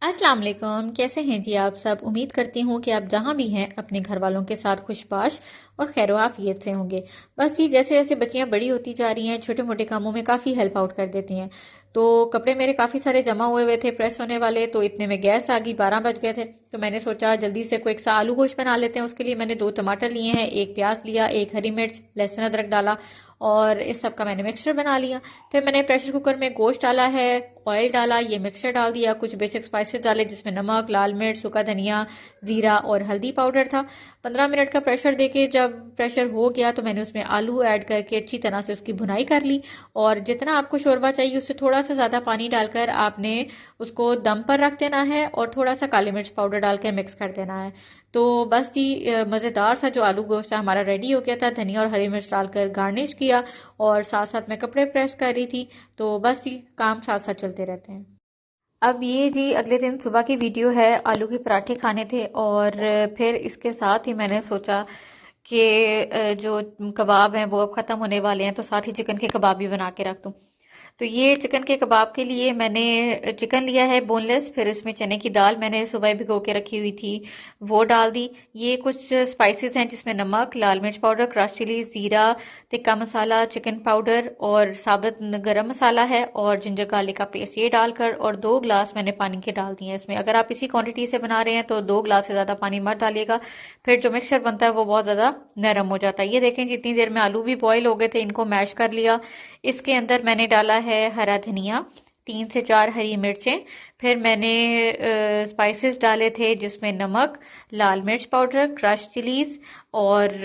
अस्सलाम वालेकुम। कैसे हैं जी आप सब। उम्मीद करती हूँ कि आप जहाँ भी हैं अपने घर वालों के साथ खुशबाश और खैर आफियत से होंगे। बस जी जैसे जैसे बच्चियाँ बड़ी होती जा रही हैं छोटे मोटे कामों में काफ़ी हेल्प आउट कर देती हैं। तो कपड़े मेरे काफ़ी सारे जमा हुए थे प्रेस होने वाले, तो इतने में गैस आ गई, 12 बज गए थे। तो मैंने सोचा जल्दी से कोई सा आलू गोश्त बना लेते हैं। उसके लिए मैंने 2 टमाटर लिए हैं, एक प्याज लिया, एक हरी मिर्च, लहसुन अदरक डाला और इस सब का मैंने मिक्सचर बना लिया। फिर मैंने प्रेशर कुकर में गोश्त डाला है, ऑयल डाला, ये मिक्सचर डाल दिया, कुछ बेसिक स्पाइसेस डाले जिसमें नमक, लाल मिर्च, सूखा धनिया, जीरा और हल्दी पाउडर था। 15 मिनट का प्रेशर देके जब प्रेशर हो गया तो मैंने उसमें आलू ऐड करके अच्छी तरह से उसकी भुनाई कर ली। और जितना आपको शोरबा चाहिए उससे थोड़ा सा ज़्यादा पानी डालकर आपने उसको दम पर रख देना है और थोड़ा सा काली मिर्च पाउडर डालकर मिक्स कर देना है। तो बस जी मज़ेदार सा जो आलू गोश्त था हमारा रेडी हो गया था। धनिया और हरी मिर्च डालकर गार्निश किया और साथ साथ मैं कपड़े प्रेस कर रही थी। तो बस जी काम साथ साथ चलते रहते हैं। अब ये जी अगले दिन सुबह की वीडियो है। आलू के पराठे खाने थे और फिर इसके साथ ही मैंने सोचा कि जो कबाब हैं वो अब ख़त्म होने वाले हैं, तो साथ ही चिकन के कबाब भी बना के रख दूँ। तो ये चिकन के कबाब के लिए मैंने चिकन लिया है बोनलेस, फिर इसमें चने की दाल मैंने सुबह भिगो के रखी हुई थी वो डाल दी। ये कुछ स्पाइसेस हैं जिसमें नमक, लाल मिर्च पाउडर, क्रश चिली, जीरा, टिक्का मसाला, चिकन पाउडर और साबुत गरम मसाला है और जिंजर गार्लिक का पेस्ट, ये डालकर और 2 ग्लास मैंने पानी के डाल दिए हैं इसमें। अगर आप इसी क्वांटिटी से बना रहे हैं तो 2 ग्लास से ज़्यादा पानी मत डालिएगा, फिर जो मिक्सचर बनता है वो बहुत ज़्यादा नरम हो जाता है। ये देखें जितनी देर में आलू भी बॉईल हो गए थे, इनको मैश कर लिया। इसके अंदर मैंने डाला है हरा धनिया, 3 से 4 हरी मिर्चें, फिर मैंने स्पाइसेस डाले थे जिसमें नमक, लाल मिर्च पाउडर, क्रश चिलीज और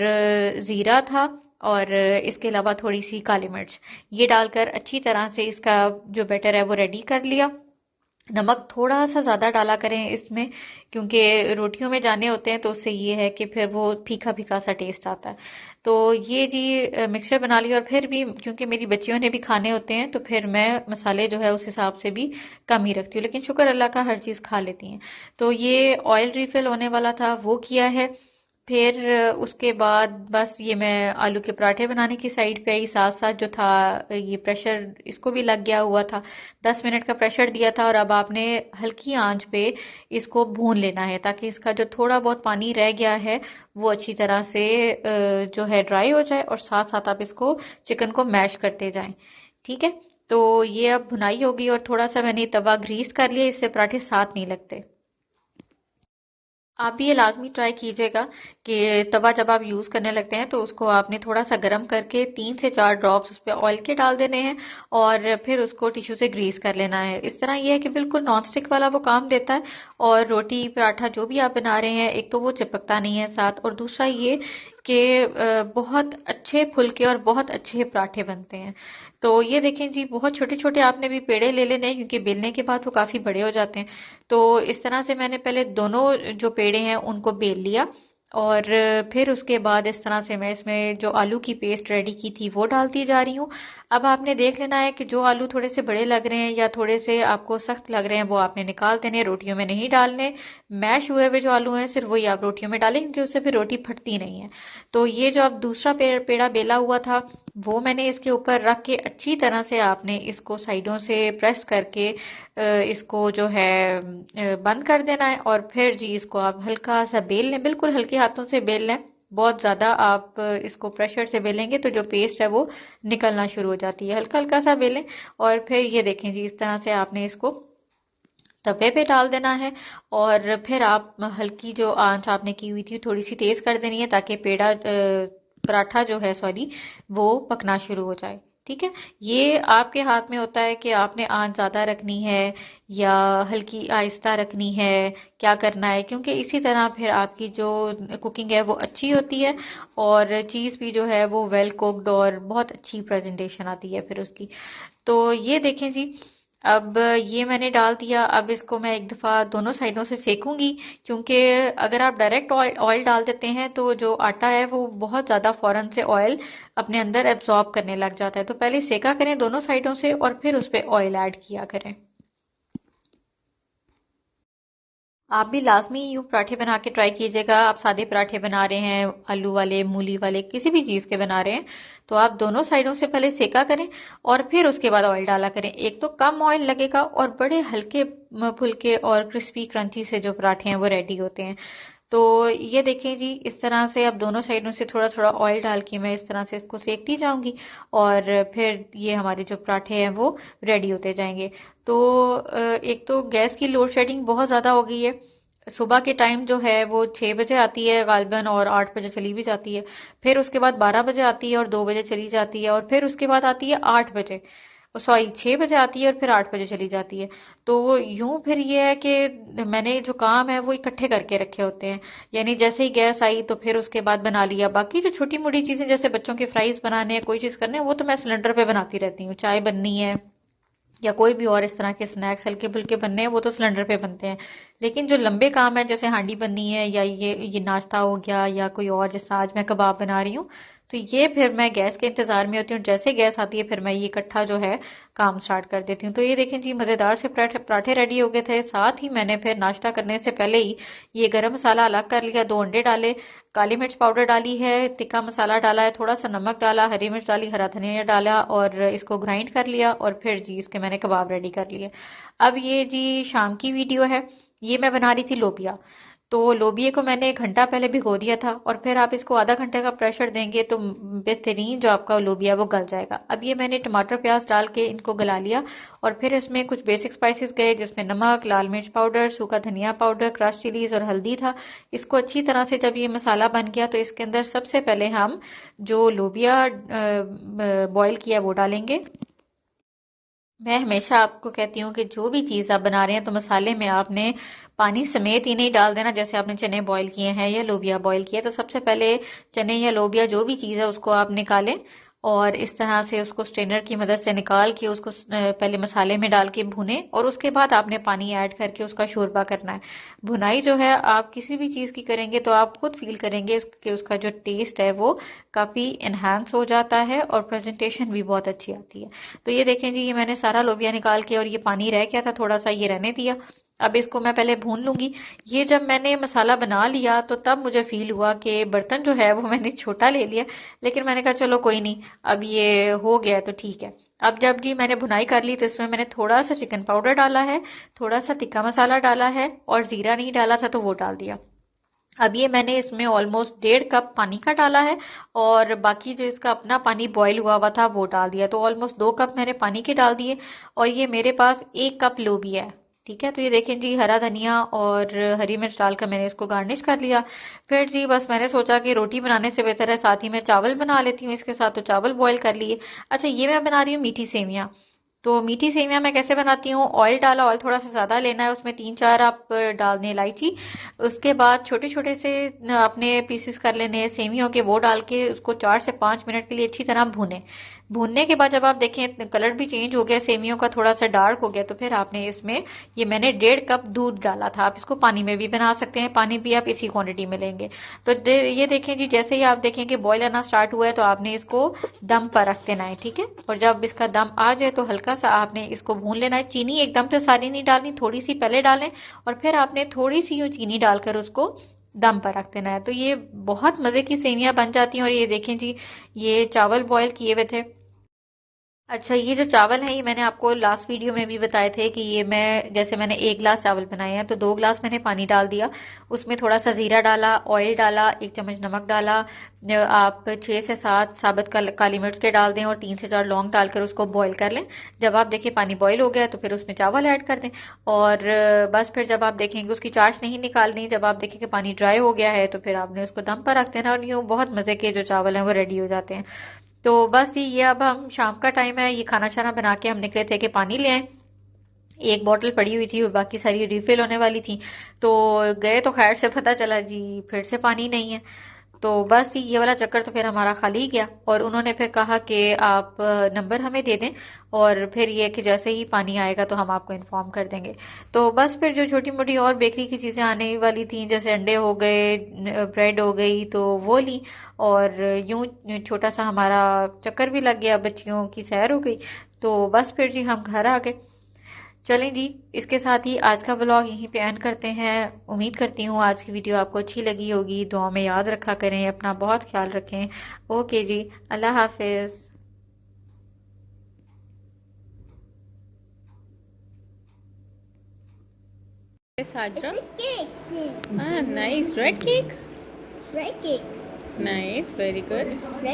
ज़ीरा था और इसके अलावा थोड़ी सी काली मिर्च, ये डालकर अच्छी तरह से इसका जो बैटर है वो रेडी कर लिया। नमक थोड़ा सा ज़्यादा डाला करें इसमें, क्योंकि रोटियों में जाने होते हैं तो उससे ये है कि फिर वो फीका फीका सा टेस्ट आता है। तो ये जी मिक्सचर बना लिया और फिर भी क्योंकि मेरी बच्चियों ने भी खाने होते हैं तो फिर मैं मसाले जो है उस हिसाब से भी कम ही रखती हूँ, लेकिन शुक्र अल्लाह का हर चीज़ खा लेती हैं। तो ये ऑयल रिफिल होने वाला था वो किया है। फिर उसके बाद बस ये मैं आलू के पराठे बनाने की साइड पे आई, साथ साथ जो था ये प्रेशर इसको भी लग गया हुआ था। 10 मिनट का प्रेशर दिया था और अब आपने हल्की आंच पे इसको भून लेना है ताकि इसका जो थोड़ा बहुत पानी रह गया है वो अच्छी तरह से जो है ड्राई हो जाए और साथ साथ आप इसको चिकन को मैश करते जाएं। ठीक है। तो ये अब भुनाई होगी और थोड़ा सा मैंने तवा ग्रीस कर लिया, इससे पराठे साथ नहीं लगते। आप भी ये लाजमी ट्राई कीजिएगा कि तवा जब आप यूज़ करने लगते हैं तो उसको आपने थोड़ा सा गर्म करके 3 से 4 ड्रॉप्स उस पर ऑयल के डाल देने हैं और फिर उसको टिश्यू से ग्रीस कर लेना है। इस तरह ये है कि बिल्कुल नॉन स्टिक वाला वो काम देता है और रोटी पराठा जो भी आप बना रहे हैं एक तो वो चिपकता नहीं है साथ, और दूसरा ये कि बहुत अच्छे फुलके और बहुत अच्छे पराठे बनते हैं। तो ये देखें जी बहुत छोटे छोटे आपने भी पेड़े ले लेने हैं क्योंकि बेलने के बाद वो काफ़ी बड़े हो जाते हैं। तो इस तरह से मैंने पहले दोनों जो पेड़े हैं उनको बेल लिया और फिर उसके बाद इस तरह से मैं इसमें जो आलू की पेस्ट रेडी की थी वो डालती जा रही हूँ। अब आपने देख लेना है कि जो आलू थोड़े से बड़े लग रहे हैं या थोड़े से आपको सख्त लग रहे हैं वो आपने निकाल देने, रोटियों में नहीं डालने। मैश हुए हुए जो आलू हैं सिर्फ वही आप रोटियों में डालें क्योंकि उससे फिर रोटी फटती नहीं है। तो ये जो अब दूसरा पेड़ा बेला हुआ था वो मैंने इसके ऊपर रख के अच्छी तरह से आपने इसको साइडों से प्रेस करके इसको जो है बंद कर देना है और फिर जी इसको आप हल्का सा बेल लें, बिल्कुल हल्के हाथों से बेल लें। बहुत ज़्यादा आप इसको प्रेशर से बेलेंगे तो जो पेस्ट है वो निकलना शुरू हो जाती है। हल्का हल्का सा बेलें और फिर ये देखें जी इस तरह से आपने इसको तवे पे डाल देना है और फिर आप हल्की जो आंच आपने की हुई थी थोड़ी सी तेज कर देनी है ताकि पराठा जो है सॉरी वो पकना शुरू हो जाए। ठीक है। ये आपके हाथ में होता है कि आपने आंच ज़्यादा रखनी है या हल्की आहिस्ता रखनी है, क्या करना है, क्योंकि इसी तरह फिर आपकी जो कुकिंग है वो अच्छी होती है और चीज़ भी जो है वो वेल कुक्ड और बहुत अच्छी प्रेजेंटेशन आती है फिर उसकी। तो ये देखें जी अब ये मैंने डाल दिया। अब इसको मैं एक दफ़ा दोनों साइडों से सेकूंगी क्योंकि अगर आप डायरेक्ट ऑयल डाल देते हैं तो जो आटा है वो बहुत ज़्यादा फ़ौरन से ऑयल अपने अंदर एब्जॉर्ब करने लग जाता है। तो पहले सेका करें दोनों साइडों से और फिर उस पर ऑयल ऐड किया करें। आप भी लाजमी यूं पराठे बना के ट्राई कीजिएगा। आप सादे पराठे बना रहे हैं, आलू वाले, मूली वाले, किसी भी चीज़ के बना रहे हैं, तो आप दोनों साइडों से पहले सेका करें और फिर उसके बाद ऑयल डाला करें। एक तो कम ऑयल लगेगा और बड़े हल्के फुल्के और क्रिस्पी क्रंची से जो पराठे हैं वो रेडी होते हैं। तो ये देखें जी, इस तरह से अब दोनों साइडों से थोड़ा थोड़ा ऑयल डाल के मैं इस तरह से इसको सेकती जाऊंगी और फिर ये हमारे जो पराठे हैं वो रेडी होते जाएंगे। तो एक तो गैस की लोड शेडिंग बहुत ज़्यादा हो गई है। सुबह के टाइम जो है वो 6 बजे आती है गालबन और 8 बजे चली भी जाती है। फिर उसके बाद 12 बजे आती है और 2 बजे चली जाती है और फिर उसके बाद आती है 8 बजे, सॉरी 6 बजे आती है और फिर 8 बजे चली जाती है। तो यूं फिर ये है कि मैंने जो काम है वो इकट्ठे करके रखे होते हैं। यानी जैसे ही गैस आई तो फिर उसके बाद बना लिया। बाकी जो छोटी मोटी चीजें जैसे बच्चों के फ्राइज बनाने हैं, कोई चीज करने हैं, वो तो मैं सिलेंडर पे बनाती रहती हूँ। चाय बननी है या कोई भी और इस तरह के स्नैक्स हल्के फुल्के बनने हैं वो तो सिलेंडर पे बनते हैं। लेकिन जो लंबे काम है जैसे हांडी बननी है या ये नाश्ता हो गया या कोई और, जैसे आज मैं कबाब बना रही हूँ, तो ये फिर मैं गैस के इंतजार में होती हूँ। जैसे गैस आती है फिर मैं ये इकट्ठा जो है काम स्टार्ट कर देती हूँ। तो ये देखें जी, मज़ेदार से पराठे पराठे रेडी हो गए थे। साथ ही मैंने फिर नाश्ता करने से पहले ही ये गरम मसाला अलग कर लिया, 2 अंडे डाले, काली मिर्च पाउडर डाली है, तिक्का मसाला डाला है, थोड़ा सा नमक डाला, हरी मिर्च डाली, हरा धनिया डाला और इसको ग्राइंड कर लिया और फिर जी इसके मैंने कबाब रेडी कर लिए। अब ये जी शाम की वीडियो है। ये मैं बना रही थी लोबिया। तो लोबिये को मैंने 1 घंटा पहले भिगो दिया था और फिर आप इसको आधा घंटे का प्रेशर देंगे तो बेहतरीन जो आपका लोबिया वो गल जाएगा। अब ये मैंने टमाटर प्याज डाल के इनको गला लिया और फिर इसमें कुछ बेसिक स्पाइसेस गए जिसमें नमक, लाल मिर्च पाउडर, सूखा धनिया पाउडर, क्रश चिलीज और हल्दी था। इसको अच्छी तरह से जब ये मसाला बन गया तो इसके अंदर सबसे पहले हम जो लोबिया बॉईल किया वो डालेंगे। मैं हमेशा आपको कहती हूँ कि जो भी चीज़ आप बना रहे हैं तो मसाले में आपने पानी समेत ही नहीं डाल देना। जैसे आपने चने बॉईल किए हैं या लोबिया बॉईल किया, तो सबसे पहले चने या लोबिया जो भी चीज़ है उसको आप निकालें और इस तरह से उसको स्ट्रेनर की मदद से निकाल के उसको पहले मसाले में डाल के भुने और उसके बाद आपने पानी ऐड करके उसका शोरबा करना है। भुनाई जो है आप किसी भी चीज़ की करेंगे तो आप खुद फील करेंगे कि उसका जो टेस्ट है वो काफ़ी इन्हांस हो जाता है और प्रेजेंटेशन भी बहुत अच्छी आती है। तो ये देखें जी, ये मैंने सारा लोबिया निकाल के और ये पानी रह गया था थोड़ा सा, ये रहने दिया। अब इसको मैं पहले भून लूंगी। ये जब मैंने मसाला बना लिया तो तब मुझे फील हुआ कि बर्तन जो है वो मैंने छोटा ले लिया, लेकिन मैंने कहा चलो कोई नहीं, अब ये हो गया तो ठीक है। अब जब जी मैंने भुनाई कर ली तो इसमें मैंने थोड़ा सा चिकन पाउडर डाला है, थोड़ा सा तिक्का मसाला डाला है और जीरा नहीं डाला था तो वो डाल दिया। अब ये मैंने इसमें ऑलमोस्ट 1.5 कप पानी का डाला है और बाकी जो इसका अपना पानी बॉईल हुआ हुआ था वो डाल दिया। तो ऑलमोस्ट 2 कप मैंने पानी के डाल दिए और ये मेरे पास 1 कप लोबिया है। ठीक है, तो ये देखें जी, हरा धनिया और हरी मिर्च डालकर मैंने इसको गार्निश कर लिया। फिर जी बस मैंने सोचा कि रोटी बनाने से बेहतर है साथ ही मैं चावल बना लेती हूँ इसके साथ, तो चावल बॉईल कर लिए। अच्छा, ये मैं बना रही हूँ मीठी सेवियाँ। तो मीठी सेवियाँ मैं कैसे बनाती हूँ, ऑयल डाला, ऑयल थोड़ा सा ज़्यादा लेना है, उसमें 3-4 आप डाल दें इलायची। उसके बाद छोटे छोटे से अपने पीसेस कर लेने हैं सेवियों के, वो डाल के उसको 4 से 5 मिनट के लिए अच्छी तरह भूनें। भूनने के बाद जब आप देखें कलर भी चेंज हो गया सेवियों का, थोड़ा सा डार्क हो गया, तो फिर आपने इसमें, ये मैंने 1.5 कप दूध डाला था। आप इसको पानी में भी बना सकते हैं, पानी भी आप इसी क्वांटिटी में लेंगे। तो ये देखें जी, जैसे ही आप देखें कि बॉयल आना स्टार्ट हुआ है तो आपने इसको दम पर रख देना है। ठीक है, और जब इसका दम आ जाए तो हल्का सा आपने इसको भून लेना है। चीनी एकदम से सारी नहीं डालनी, थोड़ी सी पहले डालें और फिर आपने थोड़ी सी यूं चीनी डालकर उसको दम पर रख देना है। तो ये बहुत मज़े की सेवियां बन जाती हैं। और ये देखें जी, ये चावल बॉयल किए हुए थे। अच्छा, ये जो चावल है ये मैंने आपको लास्ट वीडियो में भी बताए थे कि ये मैं, जैसे मैंने 1 गिलास चावल बनाए हैं तो 2 गिलास मैंने पानी डाल दिया, उसमें थोड़ा सा जीरा डाला, ऑयल डाला, 1 चम्मच नमक डाला, आप 6 से 7 साबुत काली मिर्च के डाल दें और 3 से 4 लौंग डालकर उसको बॉईल कर लें। जब आप देखें पानी बॉईल हो गया तो फिर उसमें चावल ऐड कर दें और बस फिर जब आप देखेंगे उसकी चाश नहीं निकालनी, जब आप देखें कि पानी ड्राई हो गया है तो फिर आपने उसको दम पर रख देना और यूँ बहुत मज़े के जो चावल हैं वो रेडी हो जाते हैं। तो बस ये अब हम शाम का टाइम है, ये खाना छाना बना के हम निकले थे कि पानी ले आए। एक बोतल पड़ी हुई थी, बाकी सारी रिफिल होने वाली थी। तो गए तो खैर से पता चला जी फिर से पानी नहीं है। तो बस ये वाला चक्कर तो फिर हमारा खाली ही गया। और उन्होंने फिर कहा कि आप नंबर हमें दे दें और फिर ये कि जैसे ही पानी आएगा तो हम आपको इन्फॉर्म कर देंगे। तो बस फिर जो छोटी मोटी और बेकरी की चीज़ें आने वाली थी, जैसे अंडे हो गए, ब्रेड हो गई, तो वो ली और यूं छोटा सा हमारा चक्कर भी लग गया, बच्चियों की सैर हो गई। तो बस फिर जी हम घर आ गए। चलें जी, इसके साथ ही आज का व्लॉग यहीं पे एंड करते हैं। उम्मीद करती हूँ आज की वीडियो आपको अच्छी लगी होगी। दुआ में याद रखा करें, अपना बहुत ख्याल रखें। ओके जी, अल्लाह हाफिज़। Sajra. It's a cake, see. Ah, nice. Red cake. Red cake. Nice. Very good. Red